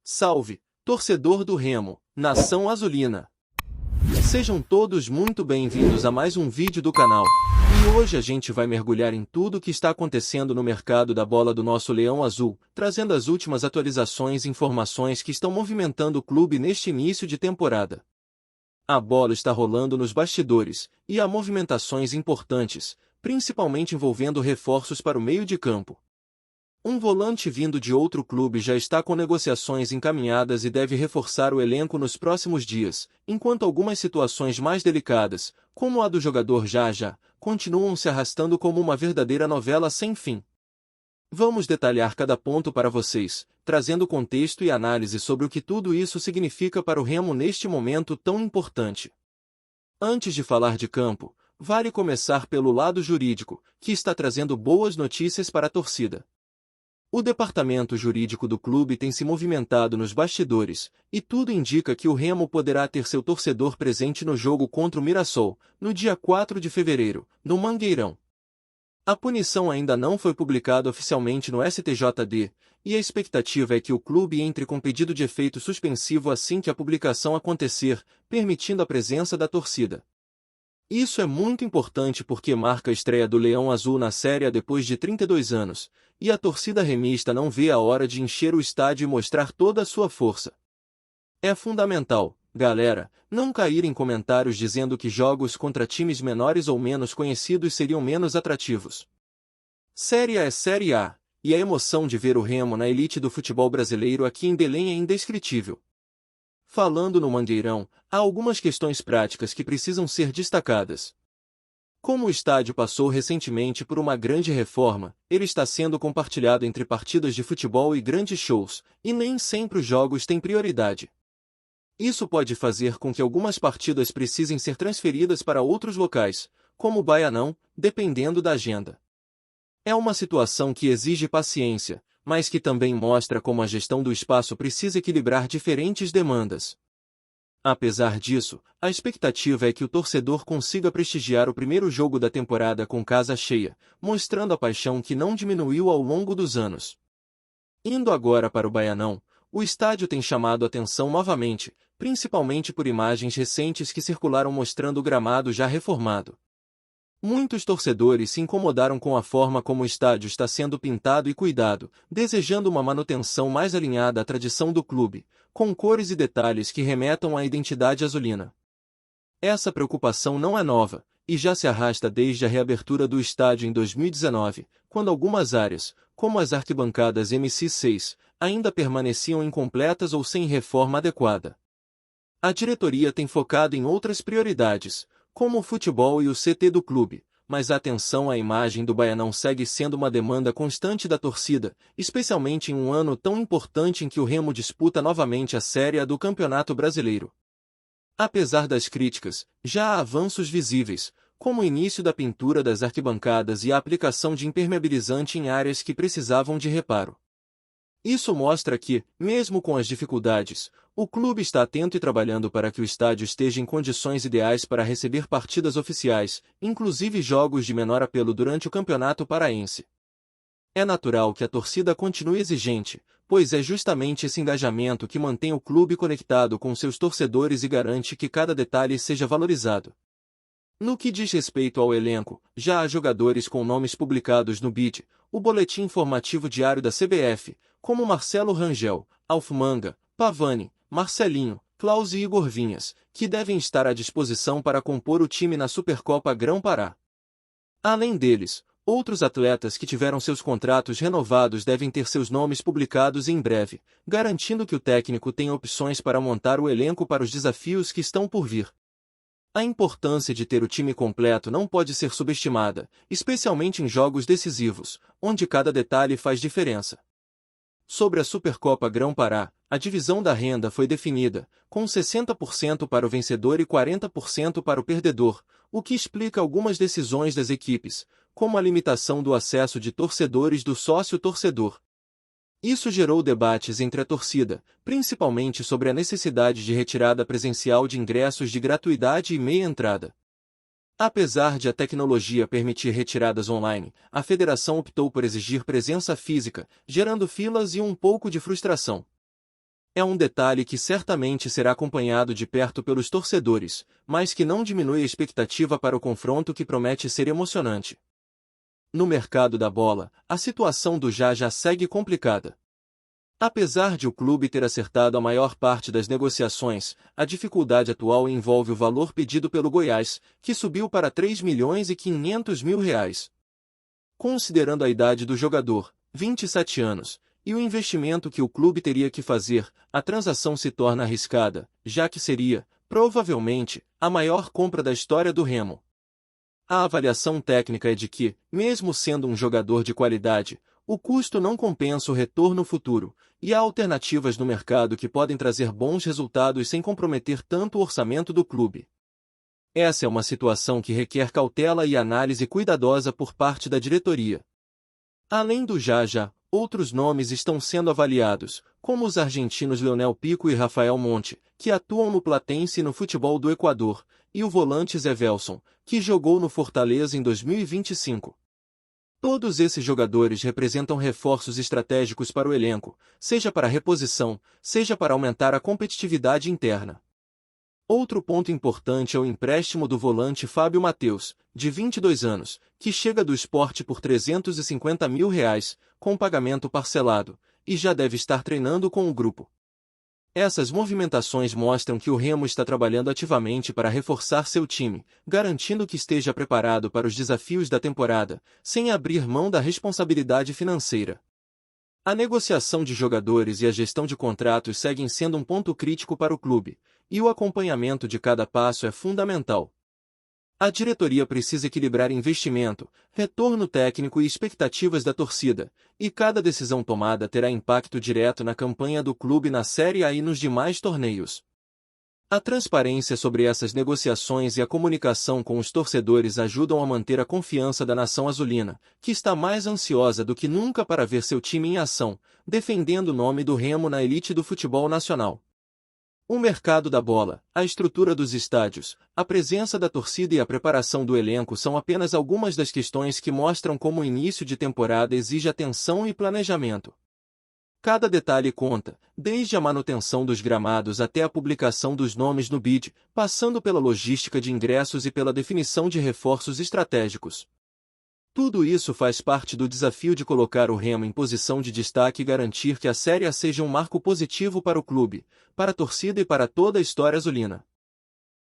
Salve, torcedor do Remo, nação azulina! Sejam todos muito bem-vindos a mais um vídeo do canal. E hoje a gente vai mergulhar em tudo o que está acontecendo no mercado da bola do nosso Leão Azul, trazendo as últimas atualizações e informações que estão movimentando o clube neste início de temporada. A bola está rolando nos bastidores, e há movimentações importantes, principalmente envolvendo reforços para o meio de campo. Um volante vindo de outro clube já está com negociações encaminhadas e deve reforçar o elenco nos próximos dias, enquanto algumas situações mais delicadas, como a do jogador Jaja, continuam se arrastando como uma verdadeira novela sem fim. Vamos detalhar cada ponto para vocês, trazendo contexto e análise sobre o que tudo isso significa para o Remo neste momento tão importante. Antes de falar de campo, vale começar pelo lado jurídico, que está trazendo boas notícias para a torcida. O departamento jurídico do clube tem se movimentado nos bastidores, e tudo indica que o Remo poderá ter seu torcedor presente no jogo contra o Mirassol, no dia 4 de fevereiro, no Mangueirão. A punição ainda não foi publicada oficialmente no STJD, e a expectativa é que o clube entre com pedido de efeito suspensivo assim que a publicação acontecer, permitindo a presença da torcida. Isso é muito importante porque marca a estreia do Leão Azul na Série A depois de 32 anos, e a torcida remista não vê a hora de encher o estádio e mostrar toda a sua força. É fundamental, galera, não cair em comentários dizendo que jogos contra times menores ou menos conhecidos seriam menos atrativos. Série A é Série A, e a emoção de ver o Remo na elite do futebol brasileiro aqui em Belém é indescritível. Falando no Mangueirão, há algumas questões práticas que precisam ser destacadas. Como o estádio passou recentemente por uma grande reforma, ele está sendo compartilhado entre partidas de futebol e grandes shows, e nem sempre os jogos têm prioridade. Isso pode fazer com que algumas partidas precisem ser transferidas para outros locais, como o Baianão, dependendo da agenda. É uma situação que exige paciência, mas que também mostra como a gestão do espaço precisa equilibrar diferentes demandas. Apesar disso, a expectativa é que o torcedor consiga prestigiar o primeiro jogo da temporada com casa cheia, mostrando a paixão que não diminuiu ao longo dos anos. Indo agora para o Baianão, o estádio tem chamado atenção novamente, principalmente por imagens recentes que circularam mostrando o gramado já reformado. Muitos torcedores se incomodaram com a forma como o estádio está sendo pintado e cuidado, desejando uma manutenção mais alinhada à tradição do clube, com cores e detalhes que remetam à identidade azulina. Essa preocupação não é nova, e já se arrasta desde a reabertura do estádio em 2019, quando algumas áreas, como as arquibancadas MC6, ainda permaneciam incompletas ou sem reforma adequada. A diretoria tem focado em outras prioridades, como o futebol e o CT do clube, mas a atenção à imagem do Baianão segue sendo uma demanda constante da torcida, especialmente em um ano tão importante em que o Remo disputa novamente a Série A do Campeonato Brasileiro. Apesar das críticas, já há avanços visíveis, como o início da pintura das arquibancadas e a aplicação de impermeabilizante em áreas que precisavam de reparo. Isso mostra que, mesmo com as dificuldades, o clube está atento e trabalhando para que o estádio esteja em condições ideais para receber partidas oficiais, inclusive jogos de menor apelo durante o Campeonato Paraense. É natural que a torcida continue exigente, pois é justamente esse engajamento que mantém o clube conectado com seus torcedores e garante que cada detalhe seja valorizado. No que diz respeito ao elenco, já há jogadores com nomes publicados no BID, o Boletim Informativo Diário da CBF, como Marcelo Rangel, Alfmanga, Pavani, Marcelinho, Klaus e Igor Vinhas, que devem estar à disposição para compor o time na Supercopa Grão-Pará. Além deles, outros atletas que tiveram seus contratos renovados devem ter seus nomes publicados em breve, garantindo que o técnico tenha opções para montar o elenco para os desafios que estão por vir. A importância de ter o time completo não pode ser subestimada, especialmente em jogos decisivos, onde cada detalhe faz diferença. Sobre a Supercopa Grão-Pará, a divisão da renda foi definida, com 60% para o vencedor e 40% para o perdedor, o que explica algumas decisões das equipes, como a limitação do acesso de torcedores do sócio-torcedor. Isso gerou debates entre a torcida, principalmente sobre a necessidade de retirada presencial de ingressos de gratuidade e meia entrada. Apesar de a tecnologia permitir retiradas online, a federação optou por exigir presença física, gerando filas e um pouco de frustração. É um detalhe que certamente será acompanhado de perto pelos torcedores, mas que não diminui a expectativa para o confronto que promete ser emocionante. No mercado da bola, a situação do Já segue complicada. Apesar de o clube ter acertado a maior parte das negociações, a dificuldade atual envolve o valor pedido pelo Goiás, que subiu para R$ 3.500.000. Considerando a idade do jogador, 27 anos, e o investimento que o clube teria que fazer, a transação se torna arriscada, já que seria, provavelmente, a maior compra da história do Remo. A avaliação técnica é de que, mesmo sendo um jogador de qualidade, o custo não compensa o retorno futuro, e há alternativas no mercado que podem trazer bons resultados sem comprometer tanto o orçamento do clube. Essa é uma situação que requer cautela e análise cuidadosa por parte da diretoria. Além do Já, outros nomes estão sendo avaliados, como os argentinos Leonel Pico e Rafael Monte, que atuam no Platense e no futebol do Equador, e o volante Zé Welson, que jogou no Fortaleza em 2025. Todos esses jogadores representam reforços estratégicos para o elenco, seja para reposição, seja para aumentar a competitividade interna. Outro ponto importante é o empréstimo do volante Fábio Matheus, de 22 anos, que chega do Sport por R$ 350.000, com pagamento parcelado, e já deve estar treinando com o grupo. Essas movimentações mostram que o Remo está trabalhando ativamente para reforçar seu time, garantindo que esteja preparado para os desafios da temporada, sem abrir mão da responsabilidade financeira. A negociação de jogadores e a gestão de contratos seguem sendo um ponto crítico para o clube, e o acompanhamento de cada passo é fundamental. A diretoria precisa equilibrar investimento, retorno técnico e expectativas da torcida, e cada decisão tomada terá impacto direto na campanha do clube na Série A e nos demais torneios. A transparência sobre essas negociações e a comunicação com os torcedores ajudam a manter a confiança da nação azulina, que está mais ansiosa do que nunca para ver seu time em ação, defendendo o nome do Remo na elite do futebol nacional. O mercado da bola, a estrutura dos estádios, a presença da torcida e a preparação do elenco são apenas algumas das questões que mostram como o início de temporada exige atenção e planejamento. Cada detalhe conta, desde a manutenção dos gramados até a publicação dos nomes no bid, passando pela logística de ingressos e pela definição de reforços estratégicos. Tudo isso faz parte do desafio de colocar o Remo em posição de destaque e garantir que a Série A seja um marco positivo para o clube, para a torcida e para toda a história azulina.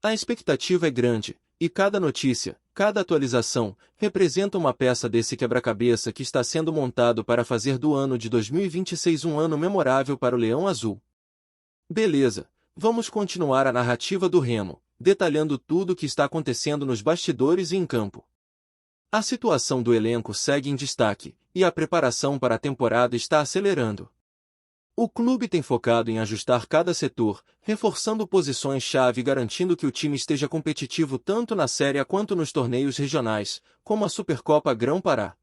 A expectativa é grande, e cada notícia, cada atualização, representa uma peça desse quebra-cabeça que está sendo montado para fazer do ano de 2026 um ano memorável para o Leão Azul. Beleza, vamos continuar a narrativa do Remo, detalhando tudo o que está acontecendo nos bastidores e em campo. A situação do elenco segue em destaque, e a preparação para a temporada está acelerando. O clube tem focado em ajustar cada setor, reforçando posições-chave e garantindo que o time esteja competitivo tanto na Série A quanto nos torneios regionais, como a Supercopa Grão-Pará.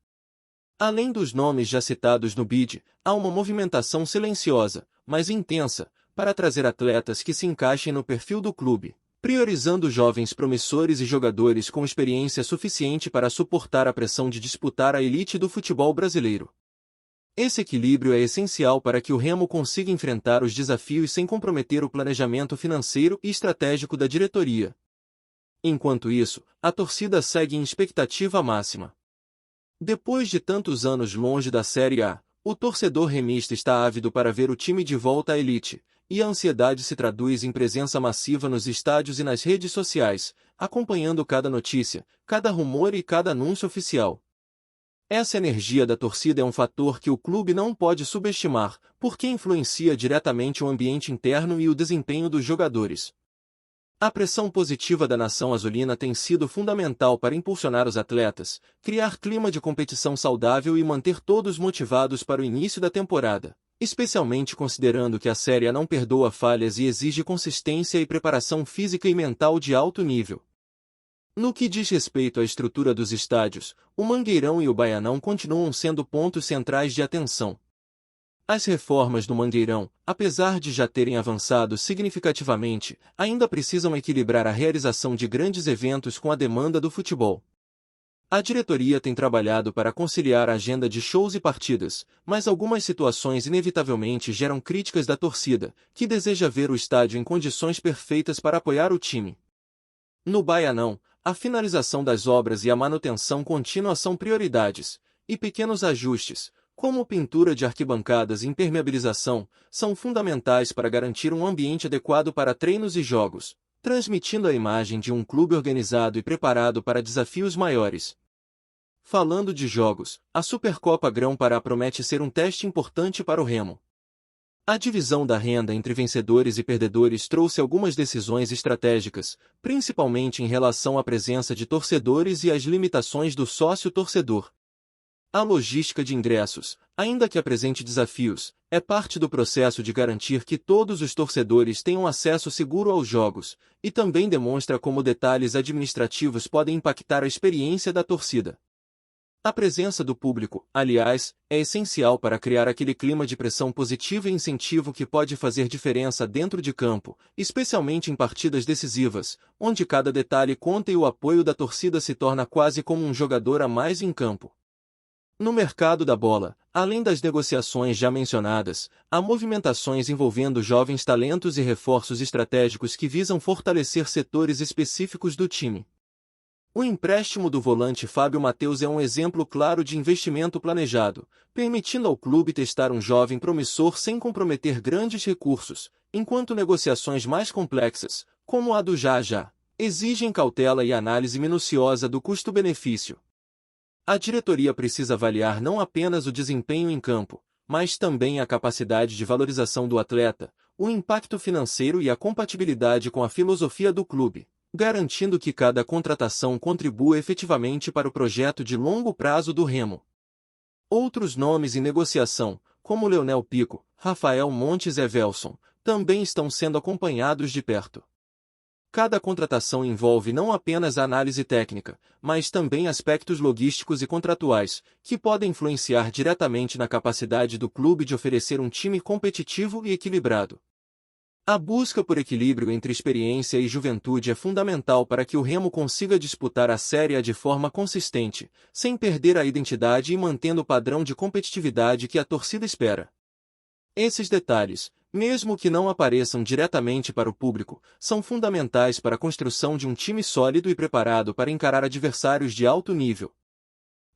Além dos nomes já citados no bid, há uma movimentação silenciosa, mas intensa, para trazer atletas que se encaixem no perfil do clube, priorizando jovens promissores e jogadores com experiência suficiente para suportar a pressão de disputar a elite do futebol brasileiro. Esse equilíbrio é essencial para que o Remo consiga enfrentar os desafios sem comprometer o planejamento financeiro e estratégico da diretoria. Enquanto isso, a torcida segue em expectativa máxima. Depois de tantos anos longe da Série A, o torcedor remista está ávido para ver o time de volta à elite, e a ansiedade se traduz em presença massiva nos estádios e nas redes sociais, acompanhando cada notícia, cada rumor e cada anúncio oficial. Essa energia da torcida é um fator que o clube não pode subestimar, porque influencia diretamente o ambiente interno e o desempenho dos jogadores. A pressão positiva da nação azulina tem sido fundamental para impulsionar os atletas, criar clima de competição saudável e manter todos motivados para o início da temporada, especialmente considerando que a Série A não perdoa falhas e exige consistência e preparação física e mental de alto nível. No que diz respeito à estrutura dos estádios, o Mangueirão e o Baianão continuam sendo pontos centrais de atenção. As reformas do Mangueirão, apesar de já terem avançado significativamente, ainda precisam equilibrar a realização de grandes eventos com a demanda do futebol. A diretoria tem trabalhado para conciliar a agenda de shows e partidas, mas algumas situações inevitavelmente geram críticas da torcida, que deseja ver o estádio em condições perfeitas para apoiar o time. No Baianão, a finalização das obras e a manutenção contínua são prioridades, e pequenos ajustes, como pintura de arquibancadas e impermeabilização, são fundamentais para garantir um ambiente adequado para treinos e jogos, transmitindo a imagem de um clube organizado e preparado para desafios maiores. Falando de jogos, a Supercopa Grão-Pará promete ser um teste importante para o Remo. A divisão da renda entre vencedores e perdedores trouxe algumas decisões estratégicas, principalmente em relação à presença de torcedores e às limitações do sócio-torcedor. A logística de ingressos, ainda que apresente desafios, é parte do processo de garantir que todos os torcedores tenham acesso seguro aos jogos, e também demonstra como detalhes administrativos podem impactar a experiência da torcida. A presença do público, aliás, é essencial para criar aquele clima de pressão positiva e incentivo que pode fazer diferença dentro de campo, especialmente em partidas decisivas, onde cada detalhe conta e o apoio da torcida se torna quase como um jogador a mais em campo. No mercado da bola, além das negociações já mencionadas, há movimentações envolvendo jovens talentos e reforços estratégicos que visam fortalecer setores específicos do time. O empréstimo do volante Fábio Matheus é um exemplo claro de investimento planejado, permitindo ao clube testar um jovem promissor sem comprometer grandes recursos, enquanto negociações mais complexas, como a do Já, exigem cautela e análise minuciosa do custo-benefício. A diretoria precisa avaliar não apenas o desempenho em campo, mas também a capacidade de valorização do atleta, o impacto financeiro e a compatibilidade com a filosofia do clube, garantindo que cada contratação contribua efetivamente para o projeto de longo prazo do Remo. Outros nomes em negociação, como Leonel Pico, Rafael Montes e Evelson, também estão sendo acompanhados de perto. Cada contratação envolve não apenas a análise técnica, mas também aspectos logísticos e contratuais, que podem influenciar diretamente na capacidade do clube de oferecer um time competitivo e equilibrado. A busca por equilíbrio entre experiência e juventude é fundamental para que o Remo consiga disputar a Série A de forma consistente, sem perder a identidade e mantendo o padrão de competitividade que a torcida espera. Esses detalhes, mesmo que não apareçam diretamente para o público, são fundamentais para a construção de um time sólido e preparado para encarar adversários de alto nível.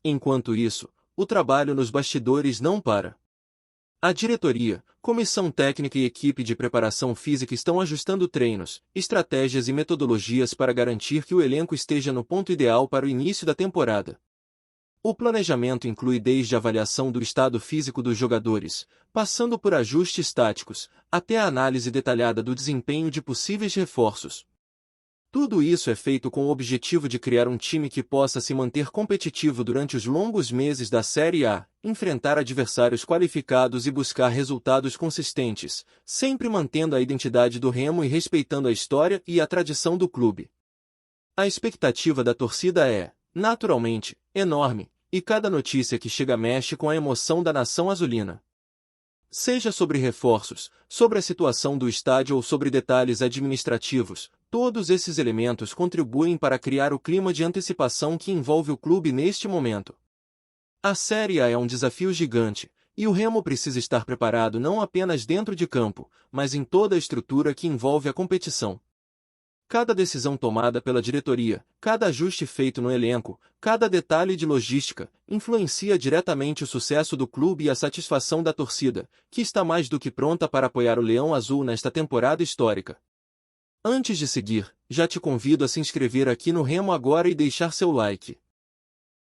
Enquanto isso, o trabalho nos bastidores não para. A diretoria, comissão técnica e equipe de preparação física estão ajustando treinos, estratégias e metodologias para garantir que o elenco esteja no ponto ideal para o início da temporada. O planejamento inclui desde a avaliação do estado físico dos jogadores, passando por ajustes táticos, até a análise detalhada do desempenho de possíveis reforços. Tudo isso é feito com o objetivo de criar um time que possa se manter competitivo durante os longos meses da Série A, enfrentar adversários qualificados e buscar resultados consistentes, sempre mantendo a identidade do Remo e respeitando a história e a tradição do clube. A expectativa da torcida é, naturalmente, enorme, e cada notícia que chega mexe com a emoção da nação azulina. Seja sobre reforços, sobre a situação do estádio ou sobre detalhes administrativos, todos esses elementos contribuem para criar o clima de antecipação que envolve o clube neste momento. A Série A é um desafio gigante, e o Remo precisa estar preparado não apenas dentro de campo, mas em toda a estrutura que envolve a competição. Cada decisão tomada pela diretoria, cada ajuste feito no elenco, cada detalhe de logística, influencia diretamente o sucesso do clube e a satisfação da torcida, que está mais do que pronta para apoiar o Leão Azul nesta temporada histórica. Antes de seguir, já te convido a se inscrever aqui no Remo agora e deixar seu like.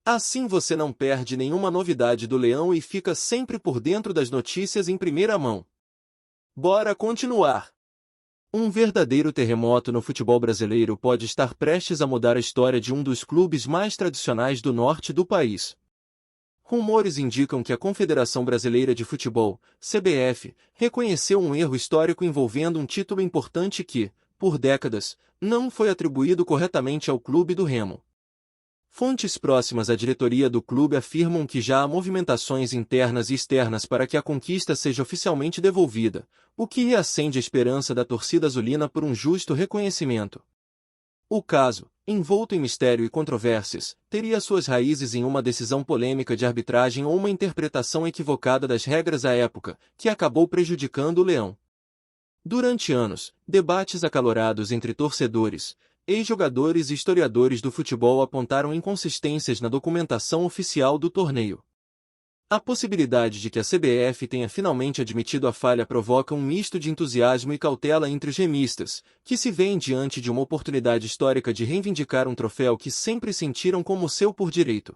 Assim você não perde nenhuma novidade do Leão e fica sempre por dentro das notícias em primeira mão. Bora continuar! Um verdadeiro terremoto no futebol brasileiro pode estar prestes a mudar a história de um dos clubes mais tradicionais do norte do país. Rumores indicam que a Confederação Brasileira de Futebol, CBF, reconheceu um erro histórico envolvendo um título importante que, por décadas, não foi atribuído corretamente ao clube do Remo. Fontes próximas à diretoria do clube afirmam que já há movimentações internas e externas para que a conquista seja oficialmente devolvida, o que reacende a esperança da torcida azulina por um justo reconhecimento. O caso, envolto em mistério e controvérsias, teria suas raízes em uma decisão polêmica de arbitragem ou uma interpretação equivocada das regras à época, que acabou prejudicando o Leão. Durante anos, debates acalorados entre torcedores, ex-jogadores e historiadores do futebol apontaram inconsistências na documentação oficial do torneio. A possibilidade de que a CBF tenha finalmente admitido a falha provoca um misto de entusiasmo e cautela entre os gremistas, que se veem diante de uma oportunidade histórica de reivindicar um troféu que sempre sentiram como seu por direito.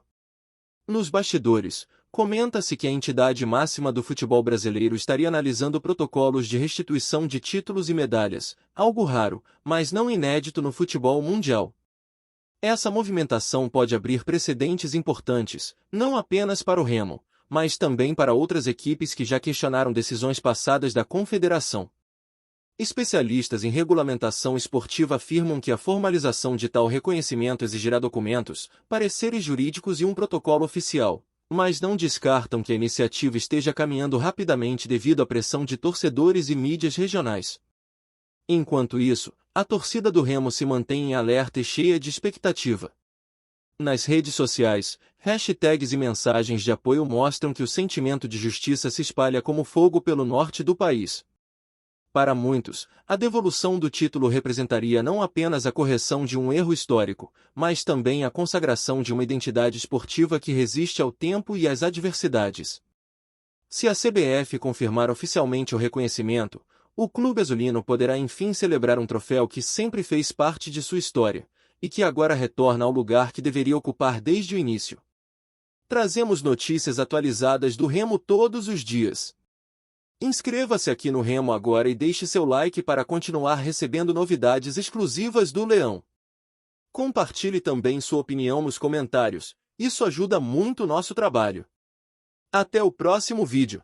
Nos bastidores, comenta-se que a entidade máxima do futebol brasileiro estaria analisando protocolos de restituição de títulos e medalhas, algo raro, mas não inédito no futebol mundial. Essa movimentação pode abrir precedentes importantes, não apenas para o Remo, mas também para outras equipes que já questionaram decisões passadas da Confederação. Especialistas em regulamentação esportiva afirmam que a formalização de tal reconhecimento exigirá documentos, pareceres jurídicos e um protocolo oficial, mas não descartam que a iniciativa esteja caminhando rapidamente devido à pressão de torcedores e mídias regionais. Enquanto isso, a torcida do Remo se mantém em alerta e cheia de expectativa. Nas redes sociais, hashtags e mensagens de apoio mostram que o sentimento de justiça se espalha como fogo pelo norte do país. Para muitos, a devolução do título representaria não apenas a correção de um erro histórico, mas também a consagração de uma identidade esportiva que resiste ao tempo e às adversidades. Se a CBF confirmar oficialmente o reconhecimento, o clube azulino poderá enfim celebrar um troféu que sempre fez parte de sua história, e que agora retorna ao lugar que deveria ocupar desde o início. Trazemos notícias atualizadas do Remo todos os dias. Inscreva-se aqui no Remo agora e deixe seu like para continuar recebendo novidades exclusivas do Leão. Compartilhe também sua opinião nos comentários, isso ajuda muito o nosso trabalho. Até o próximo vídeo.